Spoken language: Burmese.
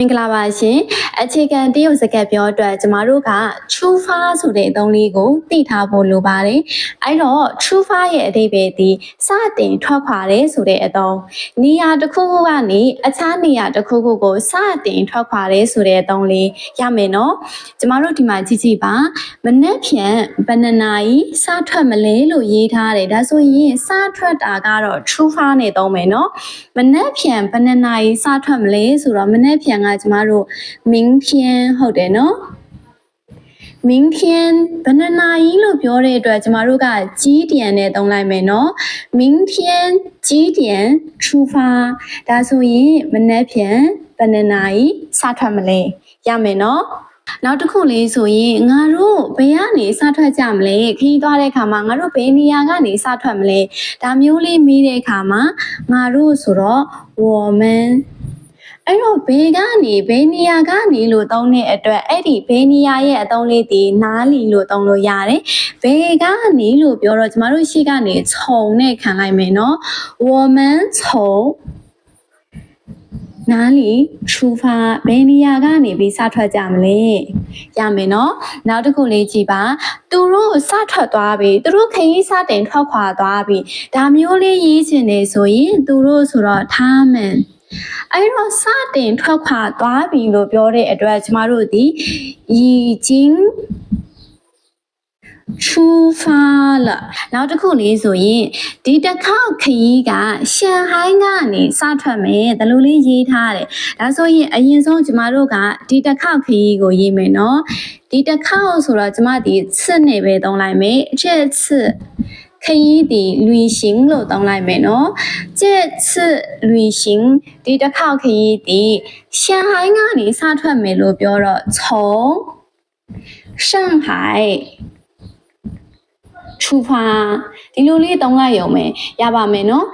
မင်္ဂလာပါရှင်အခြေခံတရုတ်စကားပြောအတွက်ကျမတို့က true far ဆိုတဲ့အသုံးလေးကိုသိထားဖို့လိုပါတယ်အဲ့တော့ true far ရဲ့အဓိပ္ပာယ်ဒီစတင်ထွက်ခွာတယ်ဆိုတဲ့အသုံးနေရာတစ်ခုခုကနေအခြားနေရာတစ်ခုခုကိုစတင်ထွက်ခွာတယ်ဆိုတဲ့အသုံးလေးရမယ်နော်ကျမတို့ဒီမှာကြည့်ပါမနက်ဖြန်ဘယ်နှစ်နာရီစထွက်မလဲလို့ရေးထားတယ်ဒါဆိုရင်စထွက်တာကတော့ true far နဲ့သုံးမယ်နော်မနက်ဖြန်ဘယ်နှစ်နာရီစထွက်မလဲဆိုတော့မနက်ဖြန်ကကျမတို့明天ဟုတ်တယ်နော်明天ဘယ်နှစ်နာရီလို့ပြောတဲ့အတွက်ကျမတို့ကကြီး点နဲ့သုံးလိုက်မယ်နော်明天几点出发ဒါဆိုရင်မနက်ဖြန်ဘယ်နှစ်နာရီစထွက်မလဲရမယ်နော်နောက်တစ်ခုလေးဆိုရင်ငါတို့ဘယ်ကနေစထွက်ကြမလဲခရီးသွားတဲ့အခါမှာငါတို့ဘယ်နေရာကနေစထွက်မလဲဒါမျိုးလေးမေးတဲ့အခါမှာငါတို့ဆိုတော့我们အဲ့တော့ဘေးကနေဘယ်နေရာကနေလို့သုံးတဲ့အတွက်အဲ့ဒီဘယ်နေရာရဲ့အသုံးလေးဒီနားလီလို့သုံးလို့ရတယ်ဘယ်ကနေလို့ပြောတော့ကျမတို့ရှိကနေခြုံနဲ့ခံလိုက်မယ်နော်我们从哪里出发ဘယ်နေရာကနေပြီးစထွက်ကြမလဲရမယ်နော်နောက်တစ်ခုလေးကြည့်ပါသူတို့စထွက်သွားပြီသူတို့ခရီးစတင်ထွက်ခွာသွားပြီဒါမျိုးလေးရေးချင်နေဆိုရင်သူတို့ဆိုတော့他们အဲ့တော့စတင်ထွက်ခွာသွားပြီလို့ပြောတဲ့အတွက်ကျမတို့ဒီ已经出发了နောက်တစ်ခုလေးဆိုရင်ဒီတစ်ခေါက်ခရီးကရှန်ဟိုင်းကနေစထွက်မယ်ဒါလိုလေးရေးထားတယ်ဒါဆိုရင်အရင်ဆုံးကျမတို့ကဒီတစ်ခေါက်ခရီးကိုရေးမယ်နော်ဒီတစ်ခေါက်ဆိုတော့ကျမဒီစစ်နေပဲသုံးလိုက်မယ်这次ခရီးဒီ旅行လို့သုံးလိုက်မယ်နော်这次旅行ဒီတစ်ခေါက်ခရီးဒီရှန်ဟိုင်းကနေစထွက်မယ်လို့ပြောတော့从上海出发ဒီလိုလေးသုံးလိုက်ရုံပဲရပါမယ်နော်